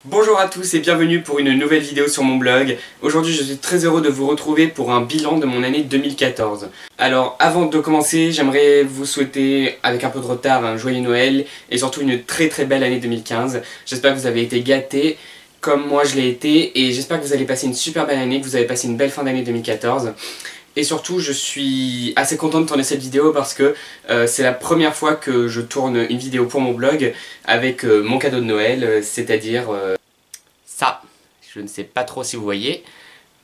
Bonjour à tous et bienvenue pour une nouvelle vidéo sur mon blog. Aujourd'hui je suis très heureux de vous retrouver pour un bilan de mon année 2014. Alors avant de commencer, j'aimerais vous souhaiter avec un peu de retard un joyeux Noël et surtout une très belle année 2015. J'espère que vous avez été gâtés comme moi je l'ai été et j'espère que vous allez passer une super belle année, que vous avez passé une belle fin d'année 2014. Et surtout, je suis assez content de tourner cette vidéo parce que c'est la première fois que je tourne une vidéo pour mon blog avec mon cadeau de Noël, c'est-à-dire ça. Je ne sais pas trop si vous voyez,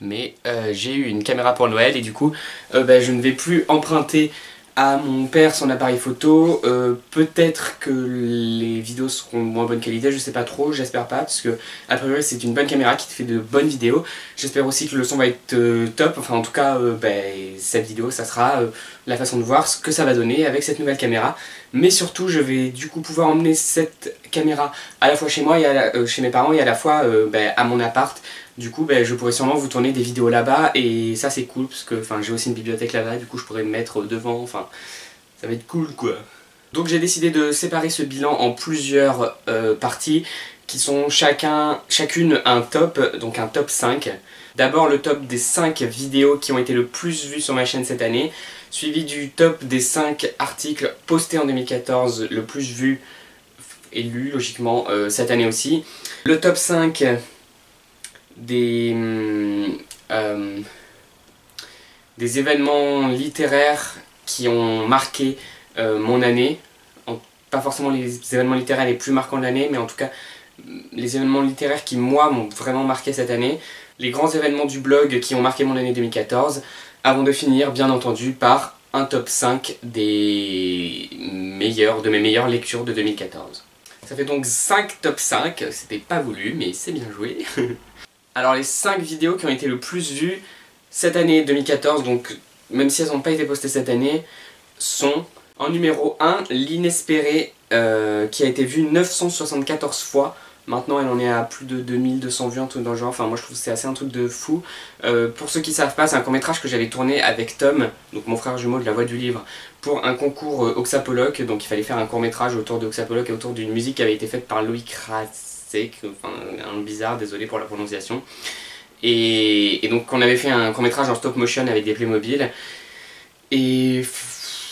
mais j'ai eu une caméra pour Noël et du coup, je ne vais plus emprunter à mon père son appareil photo. Peut-être que les vidéos seront de moins bonne qualité, je sais pas trop, j'espère pas, parce que a priori c'est une bonne caméra qui te fait de bonnes vidéos. J'espère aussi que le son va être top, enfin en tout cas cette vidéo ça sera la façon de voir ce que ça va donner avec cette nouvelle caméra. Mais surtout je vais du coup pouvoir emmener cette caméra à la fois chez moi et chez mes parents et à la fois à mon appart. Du coup, je pourrais sûrement vous tourner des vidéos là-bas et ça c'est cool parce que j'ai aussi une bibliothèque là-bas, du coup je pourrais me mettre devant, enfin ça va être cool quoi. Donc j'ai décidé de séparer ce bilan en plusieurs parties qui sont chacune un top, donc un top 5. D'abord le top des 5 vidéos qui ont été le plus vues sur ma chaîne cette année, suivi du top des 5 articles postés en 2014 le plus vus et lus logiquement cette année aussi. Le top 5 des événements littéraires qui ont marqué mon année. Pas forcément les événements littéraires les plus marquants de l'année, mais en tout cas les événements littéraires qui moi m'ont vraiment marqué cette année. Les grands événements du blog qui ont marqué mon année 2014, avant de finir bien entendu par un top 5 de mes meilleures lectures de 2014. Ça fait donc 5 top 5, c'était pas voulu mais c'est bien joué. Alors les 5 vidéos qui ont été le plus vues cette année 2014, donc même si elles n'ont pas été postées cette année, sont en numéro 1, l'inespéré qui a été vu 974 fois. Maintenant elle en est à plus de 2200 vues, un truc dans le genre, enfin moi je trouve que c'est assez un truc de fou. Pour ceux qui ne savent pas, c'est un court-métrage que j'avais tourné avec Tom, donc mon frère jumeau de La Voix du Livre, pour un concours Oxapoloc, donc il fallait faire un court-métrage autour de Oxapoloc et autour d'une musique qui avait été faite par Loïc Ratzek, enfin un nom bizarre, désolé pour la prononciation. Et donc on avait fait un court-métrage en stop motion avec des Playmobil. Et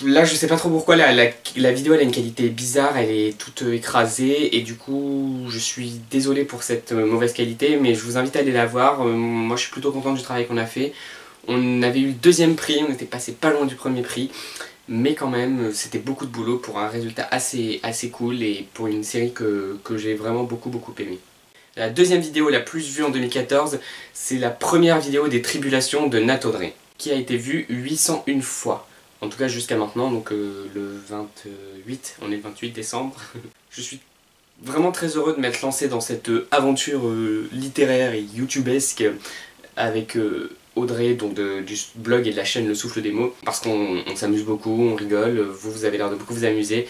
là je sais pas trop pourquoi la vidéo elle a une qualité bizarre, elle est toute écrasée et du coup je suis désolé pour cette mauvaise qualité, mais je vous invite à aller la voir. Moi je suis plutôt content du travail qu'on a fait. On avait eu le deuxième prix, on était passé pas loin du premier prix, mais quand même c'était beaucoup de boulot pour un résultat assez cool et pour une série que j'ai vraiment beaucoup aimé. La deuxième vidéo la plus vue en 2014, c'est la première vidéo des Tribulations de Nat Audrey, qui a été vue 801 fois. En tout cas jusqu'à maintenant, donc le 28, on est le 28 décembre. Je suis vraiment très heureux de m'être lancé dans cette aventure littéraire et youtubesque avec Audrey, donc du blog et de la chaîne Le Souffle des Mots, parce qu'on s'amuse beaucoup, on rigole, vous avez l'air de beaucoup vous amuser.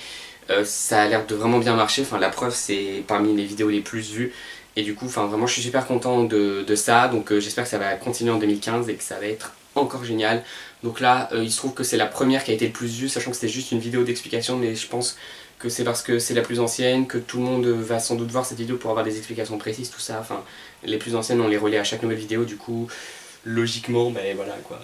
Ça a l'air de vraiment bien marcher, enfin la preuve c'est parmi les vidéos les plus vues. Et du coup, vraiment je suis super content de ça, donc j'espère que ça va continuer en 2015 et que ça va être encore génial. Donc là, il se trouve que c'est la première qui a été le plus vue, sachant que c'était juste une vidéo d'explication, mais je pense que c'est parce que c'est la plus ancienne, que tout le monde va sans doute voir cette vidéo pour avoir des explications précises, tout ça. Enfin, les plus anciennes, on les relaie à chaque nouvelle vidéo, du coup, logiquement, voilà quoi.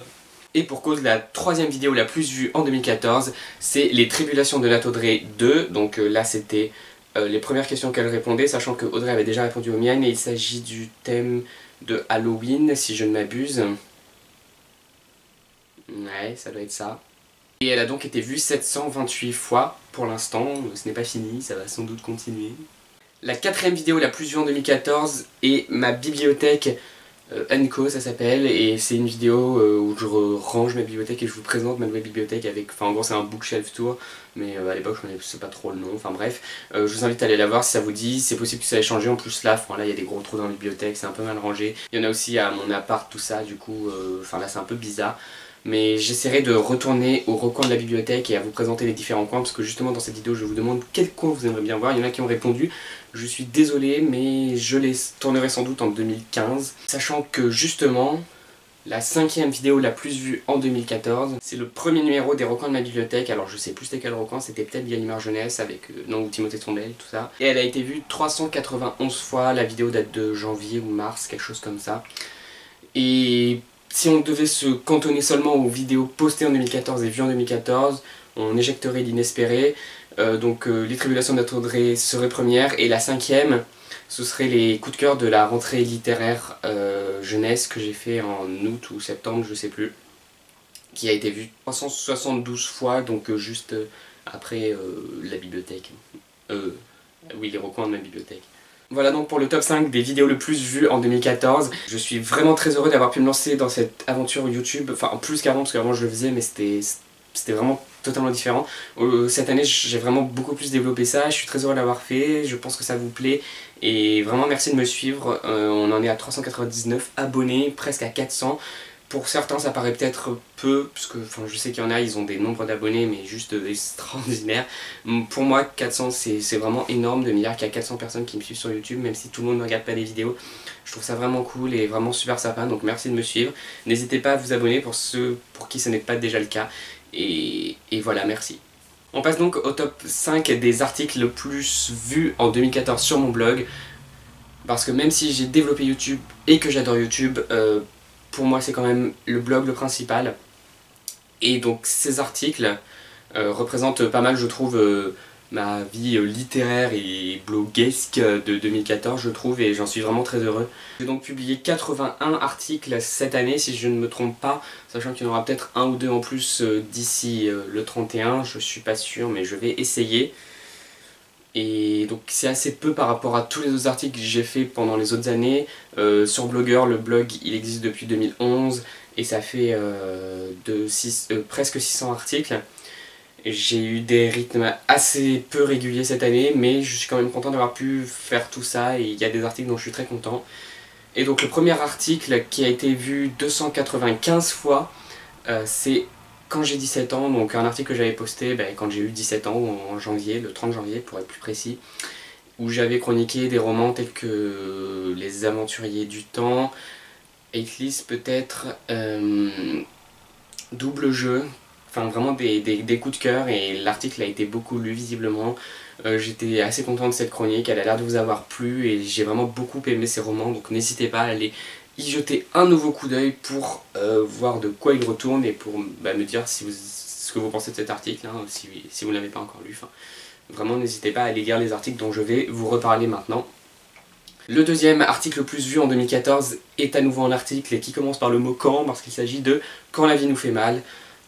Et pour cause, la troisième vidéo la plus vue en 2014, c'est les Tribulations de Nat Audrey 2, donc là c'était les premières questions qu'elle répondait, sachant que Audrey avait déjà répondu aux miennes, et il s'agit du thème de Halloween, si je ne m'abuse. Ouais, ça doit être ça. Et elle a donc été vue 728 fois pour l'instant, ce n'est pas fini, ça va sans doute continuer. La quatrième vidéo la plus vue en 2014 est ma bibliothèque Unco, ça s'appelle, et c'est une vidéo où je range ma bibliothèque et je vous présente ma nouvelle bibliothèque avec, en gros c'est un bookshelf tour, mais à l'époque je ne sais pas trop le nom, enfin bref, je vous invite à aller la voir si ça vous dit, c'est possible que ça ait changé, en plus là il y a des gros trous dans la bibliothèque, c'est un peu mal rangé, il y en a aussi à mon appart, tout ça, du coup, là c'est un peu bizarre. Mais j'essaierai de retourner au recoin de la bibliothèque et à vous présenter les différents coins, parce que justement dans cette vidéo je vous demande quel coin vous aimeriez bien voir. Il y en a qui ont répondu, je suis désolé mais je les tournerai sans doute en 2015. Sachant que justement la 5e vidéo la plus vue en 2014. C'est le premier numéro des recoins de ma bibliothèque, alors je sais plus c'était quel recoin, c'était peut-être Gallimard Jeunesse avec non, ou Timothée de Tombelle, tout ça. Et elle a été vue 391 fois, la vidéo date de janvier ou mars, quelque chose comme ça. Et si on devait se cantonner seulement aux vidéos postées en 2014 et vues en 2014, on éjecterait l'inespéré. Les Tribulations d'Audrey serait première, et la 5e, ce serait les coups de cœur de la rentrée littéraire jeunesse que j'ai fait en août ou septembre, je sais plus, qui a été vue 372 fois, donc juste après la bibliothèque. Oui, les recoins de ma bibliothèque. Voilà donc pour le top 5 des vidéos le plus vues en 2014. Je suis vraiment très heureux d'avoir pu me lancer dans cette aventure YouTube, enfin plus qu'avant, parce qu'avant je le faisais, mais c'était vraiment totalement différent. Cette année j'ai vraiment beaucoup plus développé ça, je suis très heureux de l'avoir fait, je pense que ça vous plaît, et vraiment merci de me suivre. On en est à 399 abonnés, presque à 400. Pour certains ça paraît peut-être peu, parce que je sais qu'il y en a, ils ont des nombres d'abonnés mais juste extraordinaires. Pour moi 400 c'est vraiment énorme de me dire qu'il y a 400 personnes qui me suivent sur YouTube, même si tout le monde ne regarde pas les vidéos. Je trouve ça vraiment cool et vraiment super sympa, donc merci de me suivre. N'hésitez pas à vous abonner pour ceux pour qui ce n'est pas déjà le cas. Et voilà, merci. On passe donc au top 5 des articles le plus vus en 2014 sur mon blog. Parce que même si j'ai développé YouTube et que j'adore YouTube, pour moi c'est quand même le blog le principal. Et donc ces articles représentent pas mal, je trouve, ma vie littéraire et bloguesque de 2014, je trouve, et j'en suis vraiment très heureux. J'ai donc publié 81 articles cette année, si je ne me trompe pas, sachant qu'il y en aura peut-être un ou deux en plus d'ici le 31, je suis pas sûr, mais je vais essayer. Et donc c'est assez peu par rapport à tous les autres articles que j'ai fait pendant les autres années. Sur Blogger, le blog il existe depuis 2011 et ça fait presque 600 articles. J'ai eu des rythmes assez peu réguliers cette année, mais je suis quand même content d'avoir pu faire tout ça, et il y a des articles dont je suis très content. Et donc le premier article qui a été vu 295 fois, c'est quand j'ai 17 ans, donc un article que j'avais posté quand j'ai eu 17 ans, en janvier, le 30 janvier pour être plus précis, où j'avais chroniqué des romans tels que Les Aventuriers du Temps, Atlas peut-être, Double Jeu, enfin vraiment des coups de cœur, et l'article a été beaucoup lu visiblement. J'étais assez content de cette chronique, elle a l'air de vous avoir plu et j'ai vraiment beaucoup aimé ces romans, donc n'hésitez pas à aller y jeter un nouveau coup d'œil pour voir de quoi il retourne et pour me dire ce que vous pensez de cet article, hein, si vous ne l'avez pas encore lu. Vraiment n'hésitez pas à aller lire les articles dont je vais vous reparler maintenant. Le deuxième article le plus vu en 2014 est à nouveau un article qui commence par le mot quand, parce qu'il s'agit de Quand la vie nous fait mal.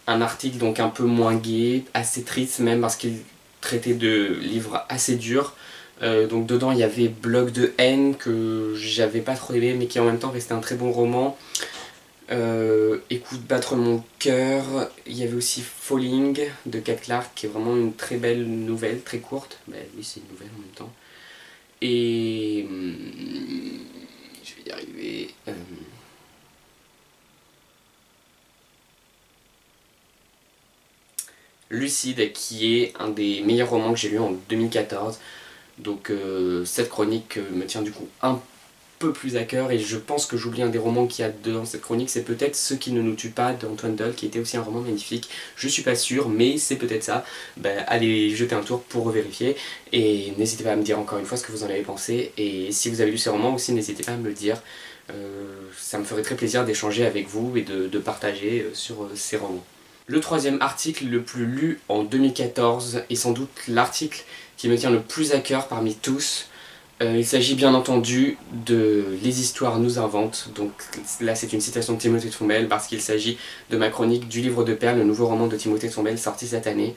Un article donc un peu moins gai, assez triste même, parce qu'il traitait de livres assez durs. Donc dedans il y avait Bloc de haine que j'avais pas trop aimé mais qui en même temps restait un très bon roman. Écoute battre mon cœur, il y avait aussi Falling de Kat Clark qui est vraiment une très belle nouvelle, très courte. Oui, c'est une nouvelle en même temps. Et je vais y arriver. Lucide, qui est un des meilleurs romans que j'ai lu en 2014. Donc cette chronique me tient du coup un peu plus à cœur, et je pense que j'oublie un des romans qu'il y a dans cette chronique, c'est peut-être Ce qui ne nous tue pas d'Antoine Doll, qui était aussi un roman magnifique. Je suis pas sûr, mais c'est peut-être ça. Allez jeter un tour pour vérifier, et n'hésitez pas à me dire encore une fois ce que vous en avez pensé, et si vous avez lu ces romans aussi, n'hésitez pas à me le dire. Ça me ferait très plaisir d'échanger avec vous et de partager sur ces romans. Le troisième article le plus lu en 2014 est sans doute l'article qui me tient le plus à cœur parmi tous. Il s'agit bien entendu de Les histoires nous inventent. Donc là c'est une citation de Timothée de Tombelle, parce qu'il s'agit de ma chronique du livre de perles, le nouveau roman de Timothée de Tombelle sorti cette année.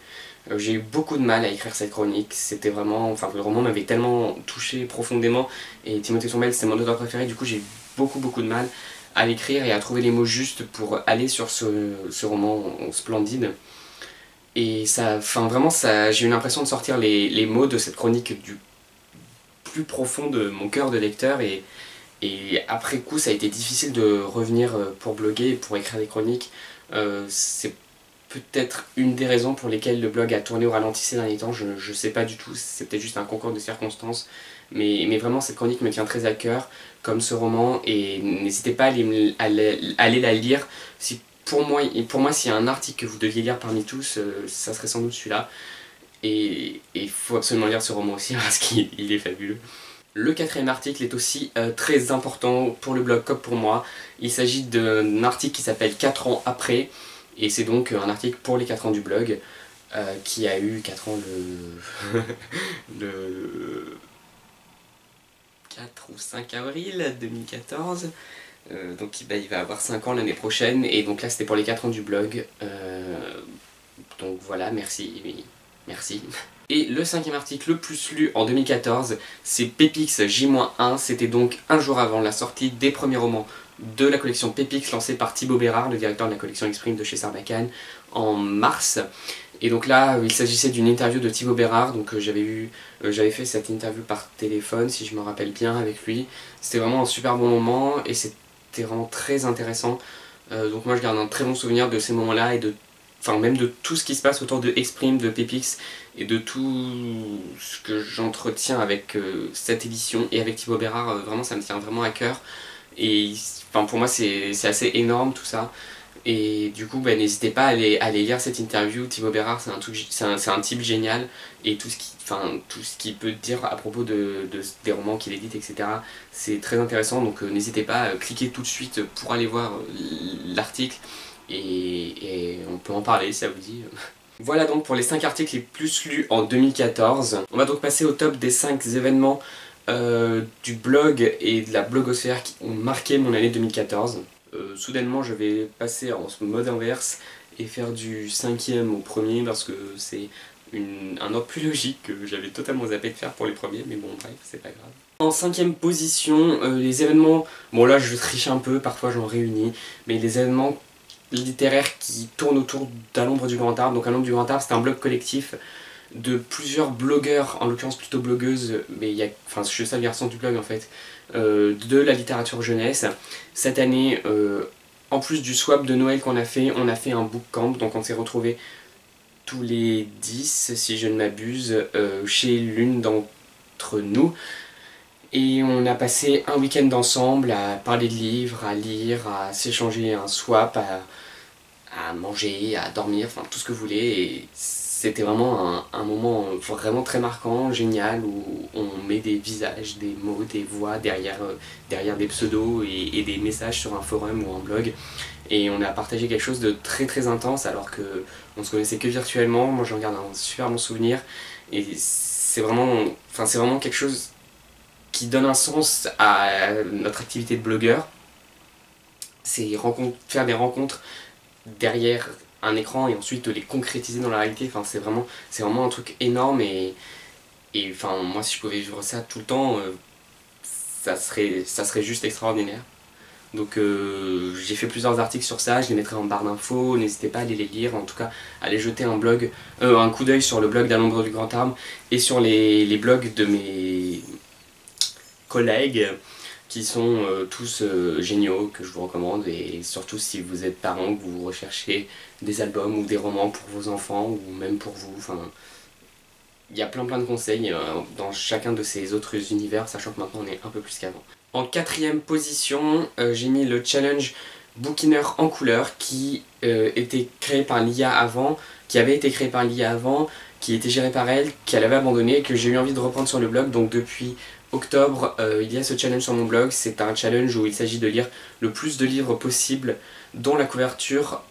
J'ai eu beaucoup de mal à écrire cette chronique, c'était vraiment, le roman m'avait tellement touché profondément, et Timothée de Tombelle c'est mon auteur préféré, du coup j'ai eu beaucoup de mal à l'écrire et à trouver les mots justes pour aller sur ce roman splendide. Et ça, vraiment, j'ai eu l'impression de sortir les mots de cette chronique du plus profond de mon cœur de lecteur, et après coup ça a été difficile de revenir pour bloguer et pour écrire des chroniques. C'est peut-être une des raisons pour lesquelles le blog a tourné au ralenti ces derniers temps, je sais pas du tout, c'est peut-être juste un concours de circonstances, mais vraiment cette chronique me tient très à cœur, comme ce roman, et n'hésitez pas à aller la lire. Si, pour moi s'il y a un article que vous deviez lire parmi tous, ça serait sans doute celui-là. Et il faut absolument lire ce roman aussi parce qu'il est fabuleux. Le quatrième article est aussi très important pour le blog comme pour moi. Il s'agit d'un article qui s'appelle 4 ans après, et c'est donc un article pour les 4 ans du blog, qui a eu 4 ans le 4 ou 5 avril 2014. Donc il va avoir 5 ans l'année prochaine, et donc là c'était pour les 4 ans du blog. Donc voilà, merci. Merci. Et le cinquième article le plus lu en 2014, c'est Pepix J-1, c'était donc un jour avant la sortie des premiers romans de la collection Pepix lancée par Thibaut Bérard, le directeur de la collection Exprime de chez Sarbacane, en mars. Et donc là, il s'agissait d'une interview de Thibaut Bérard, donc j'avais fait cette interview par téléphone, si je me rappelle bien, avec lui. C'était vraiment un super bon moment, et c'était vraiment très intéressant. Donc moi je garde un très bon souvenir de ces moments-là, et même de tout ce qui se passe autour de Exprime, de Pepix, et de tout ce que j'entretiens avec cette édition et avec Thibaut Bérard. Vraiment ça me tient vraiment à cœur, et pour moi c'est assez énorme tout ça. Et du coup n'hésitez pas à aller lire cette interview. Thibaut Bérard c'est un type génial, et tout ce qu'il peut dire à propos des romans qu'il édite, etc. c'est très intéressant, donc n'hésitez pas à cliquer tout de suite pour aller voir l'article. Et on peut en parler si ça vous dit. Voilà donc pour les 5 articles les plus lus en 2014. On va donc passer au top des 5 événements du blog et de la blogosphère qui ont marqué mon année 2014. Soudainement je vais passer en mode inverse et faire du 5e au premier, parce que c'est un ordre plus logique que j'avais totalement zappé de faire pour les premiers, mais bon bref, c'est pas grave. En 5e position, les événements, bon là je triche un peu, parfois j'en réunis, mais les événements littéraire qui tourne autour d'À l'ombre du grand arbre. Donc À l'ombre du grand arbre, c'est un blog collectif de plusieurs blogueurs, en l'occurrence plutôt blogueuses, mais je suis le seul garçon du blog en fait, de la littérature jeunesse. Cette année, en plus du swap de Noël qu'on a fait, on a fait un book camp, donc on s'est retrouvés tous les 10, si je ne m'abuse, chez l'une d'entre nous. Et on a passé un week-end ensemble à parler de livres, à lire, à s'échanger un swap, à manger, à dormir, enfin tout ce que vous voulez. Et c'était vraiment un moment vraiment très marquant, génial, où on met des visages, des mots, des voix derrière des pseudos et des messages sur un forum ou un blog. Et on a partagé quelque chose de très très intense, alors qu'on se connaissait que virtuellement. Moi j'en garde un super bon souvenir, et c'est vraiment quelque chose qui donne un sens à notre activité de blogueur. C'est faire des rencontres derrière un écran et ensuite les concrétiser dans la réalité. C'est vraiment un truc énorme, et moi si je pouvais vivre ça tout le temps, ça serait juste extraordinaire. Donc j'ai fait plusieurs articles sur ça, je les mettrai en barre d'infos, n'hésitez pas à aller les lire, en tout cas à aller jeter un coup d'œil sur le blog d'À l'ombre du grand arbre et sur les blogs de mes collègues qui sont tous géniaux, que je vous recommande. Et surtout si vous êtes parent, que vous recherchez des albums ou des romans pour vos enfants ou même pour vous, il y a plein de conseils dans chacun de ces autres univers, sachant que maintenant on est un peu plus qu'avant. En 4e position, j'ai mis le challenge Bookineur en couleur, qui était créé par l'IA avant, qui avait été créé par l'IA avant, qui était géré par elle, qu'elle avait abandonné et que j'ai eu envie de reprendre sur le blog. Donc depuis octobre, il y a ce challenge sur mon blog. C'est un challenge où il s'agit de lire le plus de livres possible, dont la couverture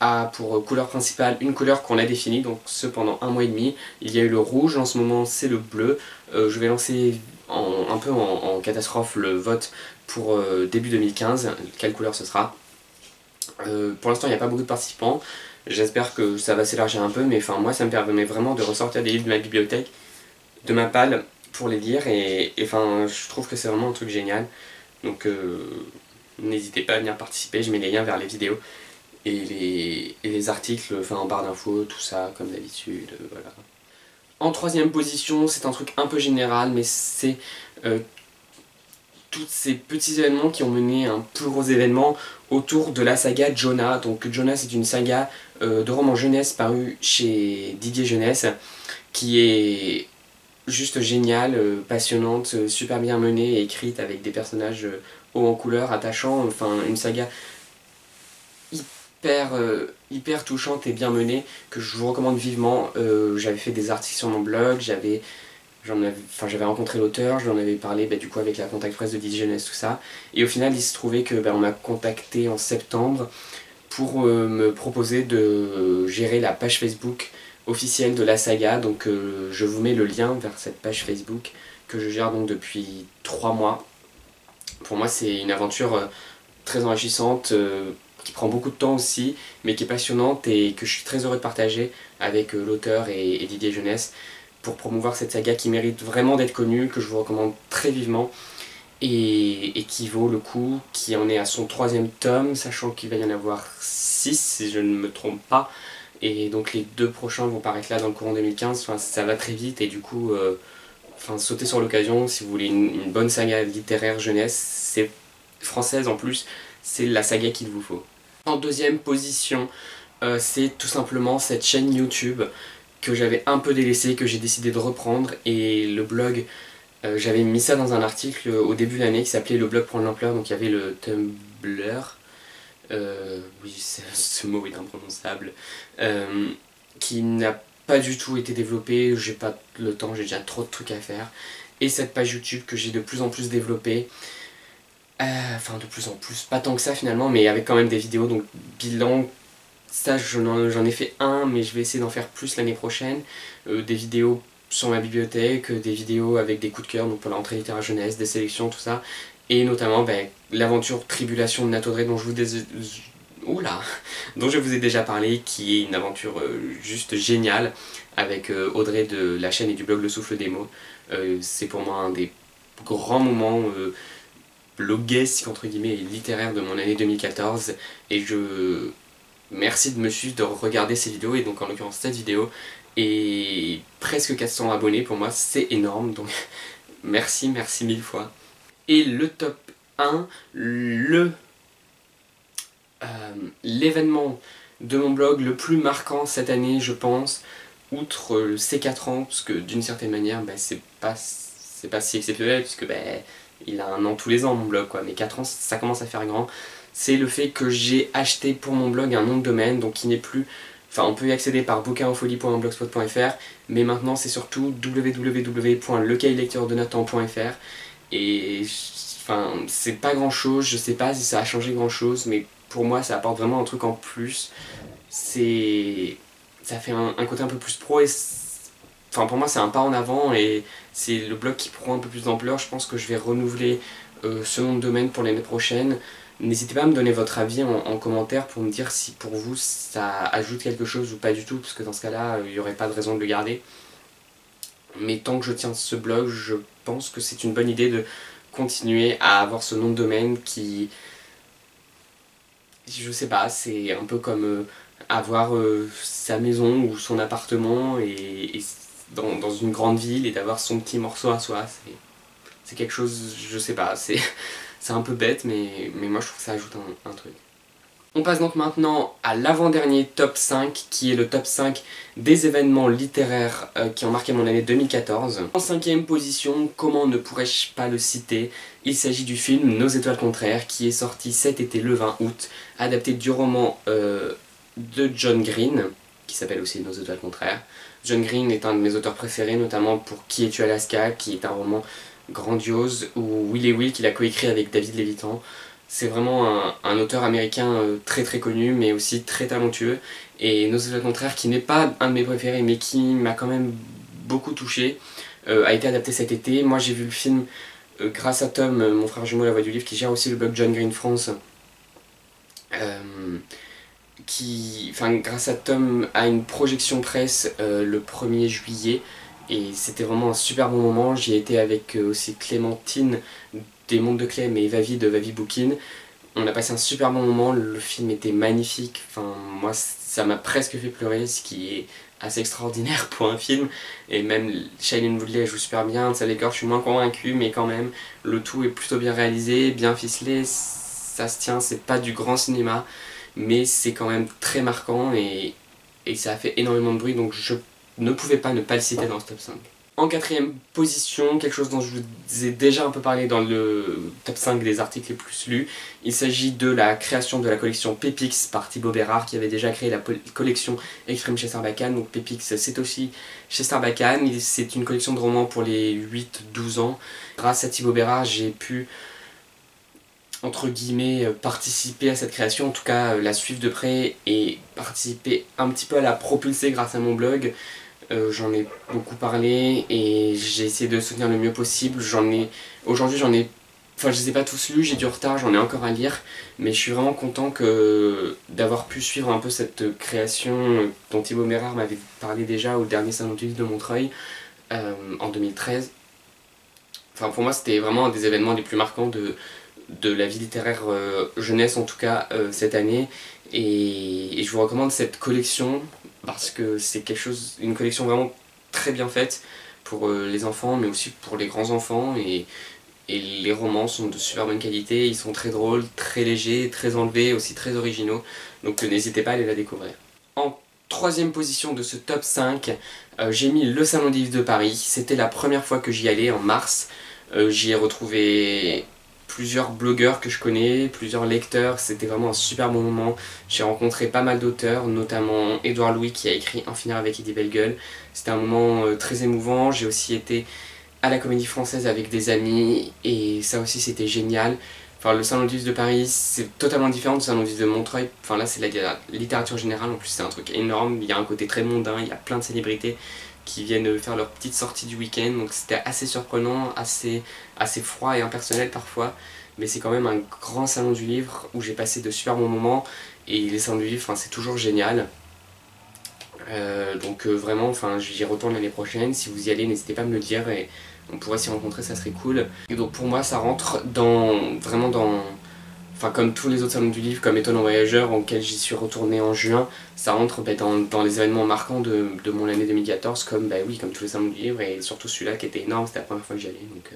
a pour couleur principale une couleur qu'on a définie, donc ce pendant un mois et demi. Il y a eu le rouge, en ce moment c'est le bleu. Je vais lancer un peu en catastrophe le vote pour début 2015, quelle couleur ce sera. Pour l'instant il n'y a pas beaucoup de participants, j'espère que ça va s'élargir un peu, mais moi ça me permet vraiment de ressortir des livres de ma bibliothèque, de ma palle, pour les lire, et je trouve que c'est vraiment un truc génial. Donc n'hésitez pas à venir participer, je mets les liens vers les vidéos et les articles en barre d'infos, tout ça comme d'habitude, voilà. En 3e position, c'est un truc un peu général, mais c'est tous ces petits événements qui ont mené un plus gros événement autour de la saga Jonah. Donc Jonah, c'est une saga de romans jeunesse parue chez Didier Jeunesse, qui est juste géniale, passionnante, super bien menée et écrite avec des personnages hauts en couleur, attachants, enfin une saga hyper touchante et bien menée que je vous recommande vivement. J'avais fait des articles sur mon blog, j'avais rencontré l'auteur, je lui en avais parlé du coup avec la contact presse de DC Jeunesse, tout ça. Et au final, il se trouvait que on m'a contacté en septembre pour me proposer de gérer la page Facebook officielle de la saga. Donc je vous mets le lien vers cette page Facebook que je gère donc depuis 3 mois. Pour moi, c'est une aventure très enrichissante, qui prend beaucoup de temps aussi, mais qui est passionnante et que je suis très heureux de partager avec l'auteur et Didier Jeunesse pour promouvoir cette saga qui mérite vraiment d'être connue, que je vous recommande très vivement et qui vaut le coup, qui en est à son 3e tome, sachant qu'il va y en avoir 6 si je ne me trompe pas, et donc les 2 prochains vont paraître là dans le courant 2015, enfin, ça va très vite et du coup sautez sur l'occasion si vous voulez une bonne saga littéraire jeunesse, c'est française en plus, c'est la saga qu'il vous faut. En 2e position, c'est tout simplement cette chaîne YouTube que j'avais un peu délaissée, que j'ai décidé de reprendre, et le blog, j'avais mis ça dans un article au début de l'année qui s'appelait Le blog prend de l'ampleur, donc il y avait le Tumblr, oui ce mot est imprononçable, qui n'a pas du tout été développé, j'ai pas le temps, j'ai déjà trop de trucs à faire, et cette page YouTube que j'ai de plus en plus développée, enfin de plus en plus, pas tant que ça finalement, mais avec quand même des vidéos, donc bilan, ça j'en ai fait un, mais je vais essayer d'en faire plus l'année prochaine, des vidéos sur ma bibliothèque, des vidéos avec des coups de cœur, donc pour la rentrée littéraire jeunesse, des sélections, tout ça, et notamment l'aventure Tribulation de Nato dont dont je vous ai déjà parlé, qui est une aventure juste géniale, avec Audrey de la chaîne et du blog Le Souffle des mots. C'est pour moi un des grands moments bloguesque entre guillemets et littéraire de mon année 2014, et je merci de me suivre, de regarder ces vidéos, et donc en l'occurrence cette vidéo, et presque 400 abonnés, pour moi c'est énorme, donc merci 1000 fois. Et le top 1, l'événement de mon blog le plus marquant cette année, je pense, outre ces 4 ans, parce que d'une certaine manière c'est pas si exceptionnel, puisque il a 1 an tous les ans mon blog, quoi, mais 4 ans ça commence à faire grand. C'est le fait que j'ai acheté pour mon blog un nom de domaine, donc qui n'est plus... Enfin, on peut y accéder par bouquinenfolie.blogspot.fr, mais maintenant c'est surtout www.lecaillelecteurdonatan.fr, et enfin, c'est pas grand chose, je sais pas si ça a changé grand chose, mais pour moi ça apporte vraiment un truc en plus. Ça fait un côté un peu plus pro, et enfin, pour moi c'est un pas en avant, et c'est le blog qui prend un peu plus d'ampleur. Je pense que je vais renouveler ce nom de domaine pour l'année prochaine. N'hésitez pas à me donner votre avis en commentaire pour me dire si pour vous ça ajoute quelque chose ou pas du tout, parce que dans ce cas-là, il n'y aurait pas de raison de le garder. Mais tant que je tiens ce blog, je pense que c'est une bonne idée de continuer à avoir ce nom de domaine qui... Je sais pas, c'est un peu comme avoir sa maison ou son appartement et dans une grande ville, et d'avoir son petit morceau à soi. C'est quelque chose, je sais pas, c'est un peu bête, mais moi je trouve que ça ajoute un truc. On passe donc maintenant à l'avant-dernier top 5, qui est le top 5 des événements littéraires qui ont marqué mon année 2014. En 5e position, comment ne pourrais-je pas le citer, il s'agit du film Nos étoiles contraires, qui est sorti cet été le 20 août, adapté du roman de John Green, qui s'appelle aussi Nos étoiles contraires. John Green est un de mes auteurs préférés, notamment pour Qui es-tu Alaska, qui est un roman grandiose, ou Will et Will qu'il a coécrit avec David Levitan. C'est vraiment un auteur américain très connu, mais aussi très talentueux. Et Nos étoiles contraires, qui n'est pas un de mes préférés, mais qui m'a quand même beaucoup touché, a été adapté cet été. Moi j'ai vu le film grâce à Tom, mon frère jumeau La Voix du Livre, qui gère aussi le blog John Green France. Grâce à Tom, à une projection presse le 1er juillet, et c'était vraiment un super bon moment. J'y ai été avec aussi Clémentine des Mondes de Clem et Vavi de Vavi Bookin. On a passé un super bon moment, le film était magnifique, enfin moi ça m'a presque fait pleurer, ce qui est assez extraordinaire pour un film, et même Shailene Woodley joue super bien, Sally Gore je suis moins convaincu, mais quand même le tout est plutôt bien réalisé, bien ficelé, ça se tient, c'est pas du grand cinéma, mais c'est quand même très marquant, et ça a fait énormément de bruit, donc je ne pouvais pas ne pas le citer dans ce top 5. En quatrième position, quelque chose dont je vous ai déjà un peu parlé dans le top 5 des articles les plus lus, il s'agit de la création de la collection Pepix par Thibaut Bérard qui avait déjà créé la collection Extreme chez Sarbacane. Donc Pepix c'est aussi chez Sarbacane, c'est une collection de romans pour les 8-12 ans. Grâce à Thibaut Bérard j'ai pu entre guillemets participer à cette création, en tout cas la suivre de près et participer un petit peu à la propulser grâce à mon blog. J'en ai beaucoup parlé et j'ai essayé de soutenir le mieux possible. Aujourd'hui enfin je les ai pas tous lus, j'ai du retard, j'en ai encore à lire, mais je suis vraiment content d'avoir pu suivre un peu cette création dont Thibaut Bérard m'avait parlé déjà au dernier salon du livre de Montreuil en 2013. Enfin pour moi c'était vraiment un des événements les plus marquants de la vie littéraire jeunesse en tout cas cette année, et je vous recommande cette collection parce que c'est une collection vraiment très bien faite pour les enfants mais aussi pour les grands enfants, et les romans sont de super bonne qualité, ils sont très drôles, très légers, très enlevés, aussi très originaux, donc n'hésitez pas à aller la découvrir. En troisième position de ce top 5, j'ai mis le Salon du Livre de Paris. C'était la première fois que j'y allais en mars. J'y ai retrouvé plusieurs blogueurs que je connais, plusieurs lecteurs, c'était vraiment un super bon moment. J'ai rencontré pas mal d'auteurs, notamment Édouard Louis qui a écrit En finir avec Eddie Bellegueule. C'était un moment très émouvant. J'ai aussi été à la Comédie Française avec des amis et ça aussi c'était génial. Enfin, le Salon du Livre de Paris c'est totalement différent du Salon du Livre de Montreuil. Enfin là c'est la littérature générale, en plus c'est un truc énorme, il y a un côté très mondain, il y a plein de célébrités qui viennent faire leur petite sortie du week-end, donc c'était assez surprenant, assez froid et impersonnel parfois, mais c'est quand même un grand salon du livre où j'ai passé de super bons moments, et les salons du livre c'est toujours génial. Donc vraiment, enfin, j'y retourne l'année prochaine, si vous y allez n'hésitez pas à me le dire et on pourrait s'y rencontrer, ça serait cool. Et donc pour moi ça rentre vraiment dans... Enfin comme tous les autres salons du livre, comme Étonnant Voyageur auquel j'y suis retourné en juin, ça rentre dans les événements marquants de mon année 2014, comme tous les salons du livre, et surtout celui-là qui était énorme, c'était la première fois que j'y allais, donc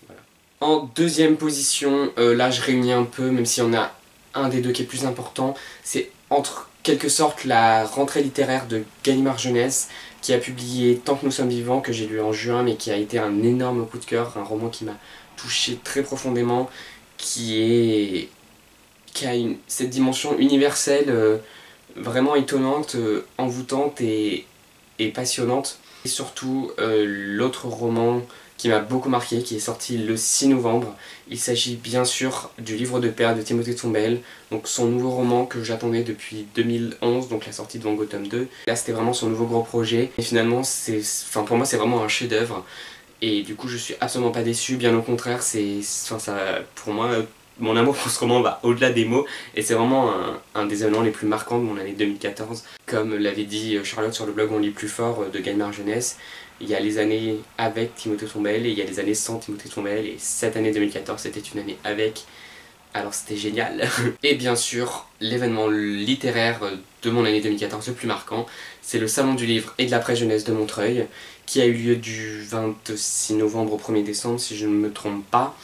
voilà. En deuxième position, là je réunis un peu, même s'il y en a un des deux qui est plus important, c'est entre quelque sorte la rentrée littéraire de Gallimard Jeunesse, qui a publié Tant que nous sommes vivants, que j'ai lu en juin, mais qui a été un énorme coup de cœur, un roman qui m'a touché très profondément, qui a cette dimension universelle vraiment étonnante, envoûtante et passionnante. Et surtout l'autre roman qui m'a beaucoup marqué, qui est sorti le 6 novembre. Il s'agit bien sûr du Livre de Père de Timothée Tombelle, donc son nouveau roman que j'attendais depuis 2011, donc la sortie de Van Gogh tome 2. Là c'était vraiment son nouveau gros projet, et finalement pour moi c'est vraiment un chef-d'œuvre. Et du coup je suis absolument pas déçu, bien au contraire, pour moi mon amour pour ce roman va au-delà des mots, et c'est vraiment un des événements les plus marquants de mon année 2014. Comme l'avait dit Charlotte sur le blog On lit plus fort de Gallimard Jeunesse, il y a les années avec Timothée Tombelle et il y a les années sans Timothée Tombelle, et cette année 2014 c'était une année avec, alors c'était génial. Et bien sûr, l'événement littéraire de mon année 2014 le plus marquant, c'est le Salon du Livre et de la Presse Jeunesse de Montreuil, qui a eu lieu du 26 novembre au 1er décembre si je ne me trompe pas.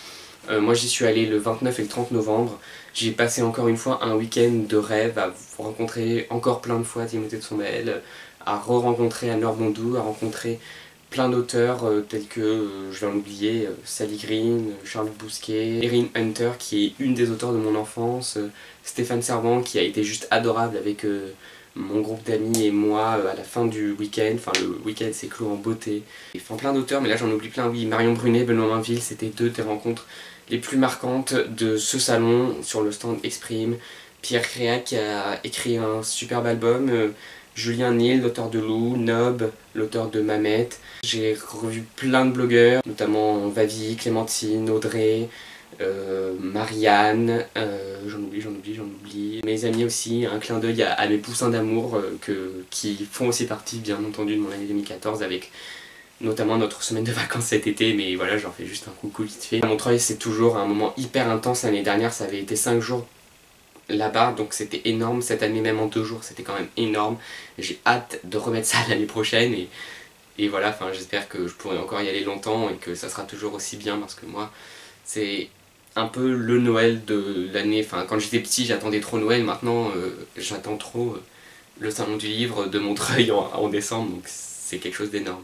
Moi j'y suis allé le 29 et le 30 novembre, j'ai passé encore une fois un week-end de rêve à rencontrer encore plein de fois Timothée Tombelle, à re-rencontrer Anne Bondou, à rencontrer plein d'auteurs tels que, je vais en oublier, Sally Green, Charles Bousquet, Erin Hunter qui est une des auteurs de mon enfance, Stéphane Servan qui a été juste adorable avec mon groupe d'amis et moi à la fin du week-end. Enfin le week-end s'est clos en beauté. Enfin plein d'auteurs, mais là j'en oublie plein, oui, Marion Brunet, Benoît Mainville, c'était deux des rencontres les plus marquantes de ce salon. Sur le stand Exprime, Pierre Créac qui a écrit un superbe album, Julien Nil, l'auteur de Lou, Nob, l'auteur de Mamet. J'ai revu plein de blogueurs, notamment Vavi, Clémentine, Audrey, Marianne, j'en oublie. Mes amis aussi, un clin d'œil à mes poussins d'amour qui font aussi partie bien entendu de mon année 2014 avec notamment notre semaine de vacances cet été, mais voilà, j'en fais juste un coucou vite fait. Montreuil c'est toujours un moment hyper intense, l'année dernière ça avait été 5 jours là-bas, donc c'était énorme, cette année même en 2 jours c'était quand même énorme. J'ai hâte de remettre ça l'année prochaine et voilà, enfin j'espère que je pourrai encore y aller longtemps et que ça sera toujours aussi bien, parce que moi c'est un peu le Noël de l'année. Enfin quand j'étais petit j'attendais trop Noël, maintenant j'attends trop le salon du livre de Montreuil en décembre, donc c'est quelque chose d'énorme.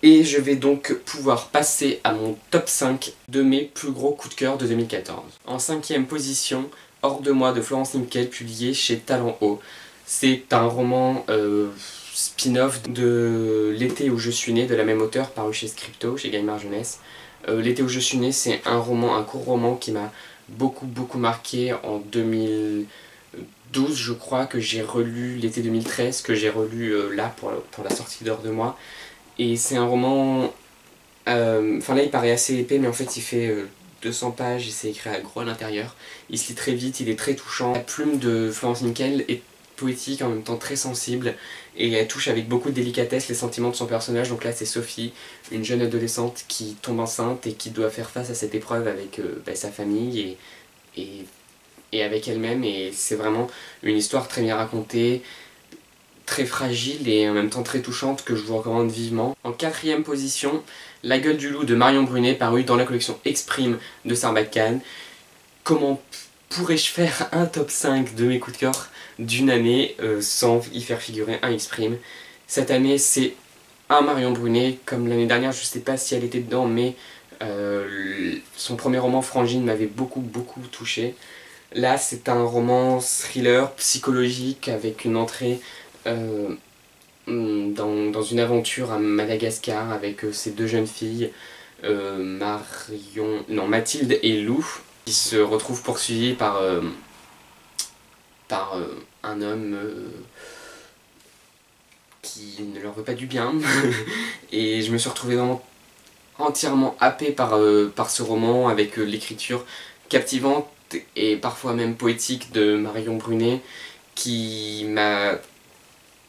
Et je vais donc pouvoir passer à mon top 5 de mes plus gros coups de cœur de 2014. En 5e position, Hors de moi de Florence Niquel, publié chez Talent Haut. C'est un roman spin-off de L'été où je suis né, de la même auteure, paru chez Scripto, chez Gallimard Jeunesse. L'été où je suis né, c'est un court roman qui m'a beaucoup marqué en 2012, je crois, que j'ai relu l'été 2013, que j'ai relu là pour la sortie d'Hors de moi. Et c'est un roman, enfin là il paraît assez épais, mais en fait il fait 200 pages et c'est écrit à gros à l'intérieur. Il se lit très vite, il est très touchant. La plume de Florence Niquel est poétique, en même temps très sensible, et elle touche avec beaucoup de délicatesse les sentiments de son personnage. Donc là c'est Sophie, une jeune adolescente qui tombe enceinte et qui doit faire face à cette épreuve avec sa famille et avec elle-même, et c'est vraiment une histoire très bien racontée, très fragile et en même temps très touchante, que je vous recommande vivement. En 4e position, La gueule du loup de Marion Brunet, paru dans la collection Exprime de Sarbacane. Comment pourrais-je faire un top 5 de mes coups de cœur d'une année sans y faire figurer un Exprime? Cette année c'est un Marion Brunet, comme l'année dernière, je sais pas si elle était dedans, mais son premier roman Frangine m'avait beaucoup touché. Là c'est un roman thriller psychologique avec une entrée dans une aventure à Madagascar avec ces deux jeunes filles, Mathilde et Lou, qui se retrouvent poursuivies par un homme qui ne leur veut pas du bien. Et je me suis retrouvé vraiment entièrement happé par ce roman, avec l'écriture captivante et parfois même poétique de Marion Brunet, qui m'a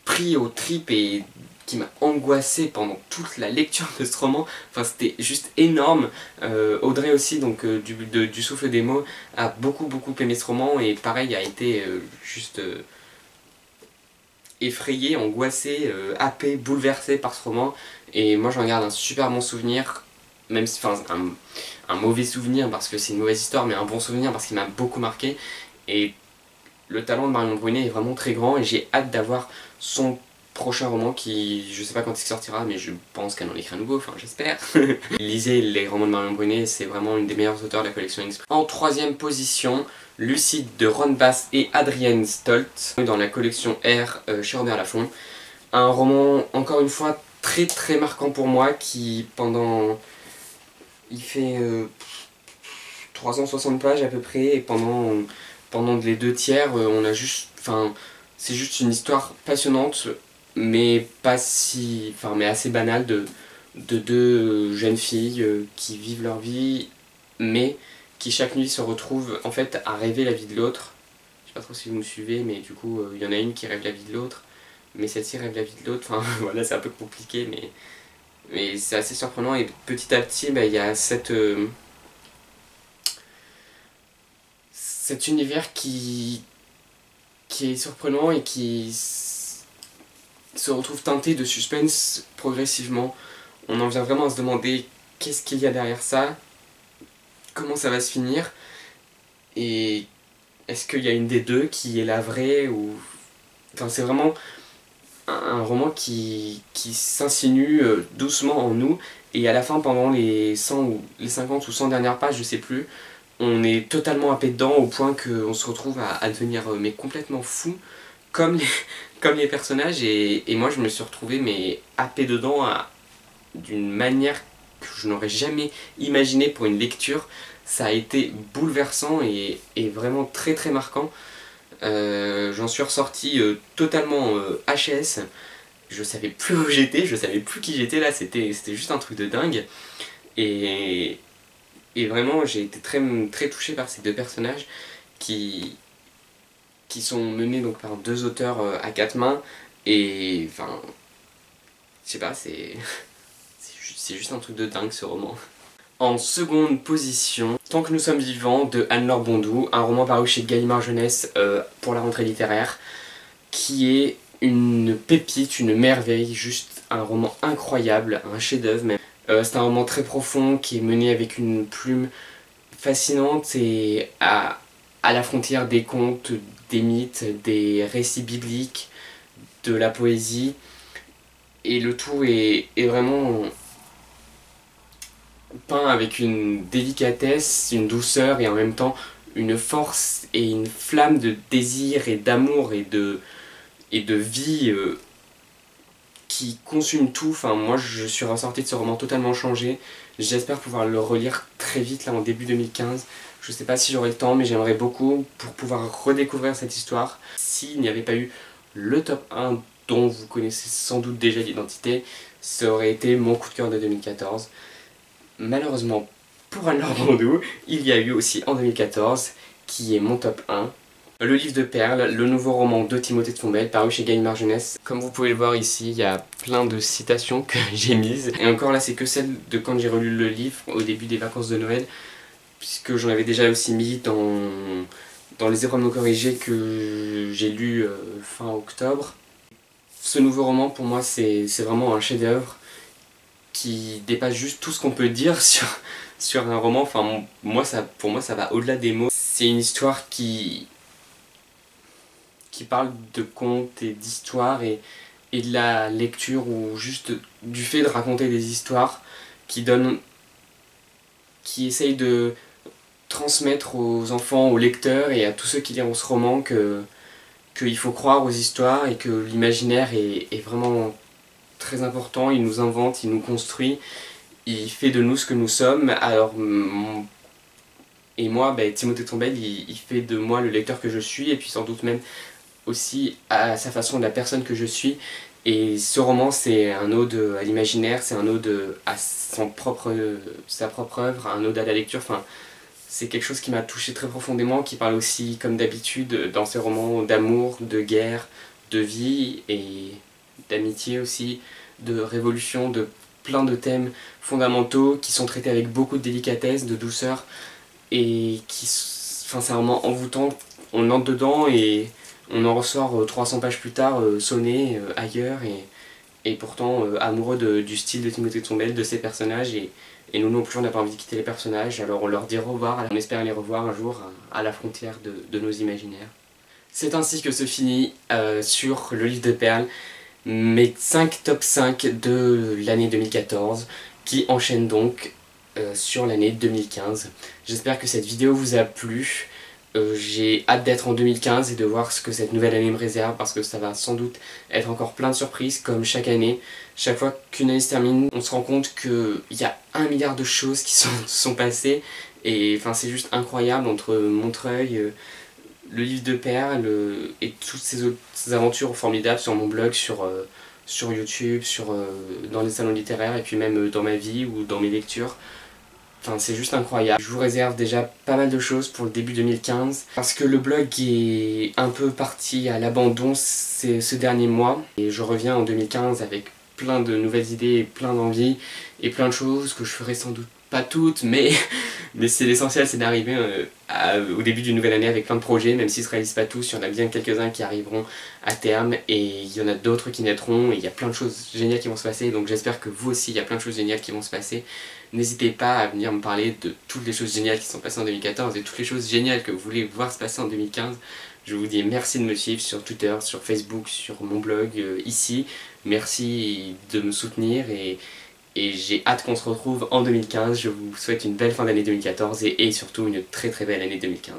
pris aux tripes et qui m'a angoissé pendant toute la lecture de ce roman. Enfin c'était juste énorme. Audrey aussi, donc du Souffle des mots, a beaucoup aimé ce roman, et pareil a été juste effrayé, angoissé, happé, bouleversé par ce roman. Et moi j'en garde un super bon souvenir, même si, enfin un mauvais souvenir parce que c'est une mauvaise histoire, mais un bon souvenir parce qu'il m'a beaucoup marqué. Et le talent de Marion Brunet est vraiment très grand, et j'ai hâte d'avoir son prochain roman qui, je sais pas quand il sortira, mais je pense qu'elle en écrit un nouveau, enfin j'espère. Lisez les romans de Marion Brunet, c'est vraiment une des meilleures auteurs de la collection Exprime. En 3e position, Lucide de Ron Bass et Adrienne Stolt, dans la collection R chez Robert Laffont. Un roman, encore une fois, très marquant pour moi, qui il fait 360 pages à peu près, et pendant les 2 tiers, on a juste, c'est juste une histoire passionnante, mais pas si, mais assez banale, de deux jeunes filles qui vivent leur vie, mais qui chaque nuit se retrouvent en fait à rêver la vie de l'autre. Je sais pas trop si vous me suivez, mais du coup il y en a une qui rêve la vie de l'autre, mais celle-ci rêve la vie de l'autre. Enfin voilà, c'est un peu compliqué, mais c'est assez surprenant, et petit à petit il y a cet univers qui est surprenant et qui se retrouve teinté de suspense progressivement. On en vient vraiment à se demander qu'est-ce qu'il y a derrière ça, comment ça va se finir, et est-ce qu'il y a une des deux qui est la vraie, ou... Enfin c'est vraiment un roman qui s'insinue doucement en nous, et à la fin, pendant les 100 ou les 50 ou 100 dernières pages, je sais plus, on est totalement happé dedans, au point qu'on se retrouve à devenir mais complètement fou, comme les personnages, et moi je me suis retrouvé happé dedans d'une manière que je n'aurais jamais imaginé pour une lecture. Ça a été bouleversant et vraiment très marquant. J'en suis ressorti totalement HS. Je savais plus où j'étais, je savais plus qui j'étais là, c'était juste un truc de dingue. Et vraiment j'ai été très touché par ces deux personnages qui sont menés donc par deux auteurs à quatre mains, et enfin je sais pas, c'est juste un truc de dingue ce roman. En seconde position, Tant que nous sommes vivants de Anne-Laure Bondou, un roman paru chez Gallimard Jeunesse pour la rentrée littéraire, qui est une pépite, une merveille, juste un roman incroyable, un chef-d'œuvre même. C'est un roman très profond qui est mené avec une plume fascinante et à la frontière des contes, des mythes, des récits bibliques, de la poésie, et le tout est vraiment peint avec une délicatesse, une douceur et en même temps une force et une flamme de désir et d'amour et de vie qui consume tout. Enfin, moi je suis ressorti de ce roman totalement changé. J'espère pouvoir le relire très vite là en début 2015. Je sais pas si j'aurai le temps mais j'aimerais beaucoup pour pouvoir redécouvrir cette histoire. S'il n'y avait pas eu le top 1 dont vous connaissez sans doute déjà l'identité, ça aurait été mon coup de cœur de 2014. Malheureusement pour Anne-Laure Brandou, il y a eu aussi en 2014, qui est mon top 1, Le Livre de Perles, le nouveau roman de Timothée de Fombelle, paru chez Gallimard Jeunesse. Comme vous pouvez le voir ici, il y a plein de citations que j'ai mises. Et encore là, c'est que celle de quand j'ai relu le livre, au début des vacances de Noël, puisque j'en avais déjà aussi mis dans les épreuves non corrigées que j'ai lu fin octobre. Ce nouveau roman, pour moi, c'est vraiment un chef-d'œuvre qui dépasse juste tout ce qu'on peut dire sur un roman. Enfin, pour moi, ça va au-delà des mots. C'est une histoire qui parle de contes et d'histoires et de la lecture ou juste du fait de raconter des histoires qui essayent de transmettre aux enfants, aux lecteurs et à tous ceux qui liront ce roman qu'il faut croire aux histoires et que l'imaginaire est vraiment très important. Il nous invente, il nous construit, il fait de nous ce que nous sommes. Alors, et moi, Timothée de Fombelle, il fait de moi le lecteur que je suis et puis sans doute même aussi à sa façon de la personne que je suis. Et ce roman, c'est un ode à l'imaginaire, c'est un ode à sa propre œuvre, un ode à la lecture. Enfin, c'est quelque chose qui m'a touché très profondément, qui parle aussi, comme d'habitude, dans ces romans, d'amour, de guerre, de vie et d'amitié aussi, de révolution, de plein de thèmes fondamentaux qui sont traités avec beaucoup de délicatesse, de douceur et enfin, c'est un roman envoûtant. On entre dedans et on en ressort 300 pages plus tard, sonné ailleurs et pourtant amoureux du style de Timothée de Fombelle, de ses personnages et nous non plus on n'a pas envie de quitter les personnages, alors on leur dit au revoir, on espère les revoir un jour à la frontière de nos imaginaires. C'est ainsi que se finit sur Le Livre de Perles mes 5 top 5 de l'année 2014 qui enchaînent donc sur l'année 2015. J'espère que cette vidéo vous a plu. J'ai hâte d'être en 2015 et de voir ce que cette nouvelle année me réserve parce que ça va sans doute être encore plein de surprises comme chaque année. Chaque fois qu'une année se termine, on se rend compte qu'il y a 1 milliard de choses qui sont passées et enfin, c'est juste incroyable entre Montreuil, le livre de Perles et toutes ces aventures formidables sur mon blog, sur YouTube, dans les salons littéraires et puis même dans ma vie ou dans mes lectures. Enfin, c'est juste incroyable. Je vous réserve déjà pas mal de choses pour le début 2015 parce que le blog est un peu parti à l'abandon ce dernier mois et je reviens en 2015 avec plein de nouvelles idées et plein d'envies et plein de choses que je ferai sans doute pas toutes mais c'est l'essentiel, c'est d'arriver au début d'une nouvelle année avec plein de projets, même s'ils ne se réalisent pas tous, il y en a bien quelques-uns qui arriveront à terme et il y en a d'autres qui naîtront et il y a plein de choses géniales qui vont se passer, donc j'espère que vous aussi il y a plein de choses géniales qui vont se passer. N'hésitez pas à venir me parler de toutes les choses géniales qui sont passées en 2014 et toutes les choses géniales que vous voulez voir se passer en 2015. Je vous dis merci de me suivre sur Twitter, sur Facebook, sur mon blog, ici. Merci de me soutenir et j'ai hâte qu'on se retrouve en 2015. Je vous souhaite une belle fin d'année 2014 et surtout une très très belle année 2015.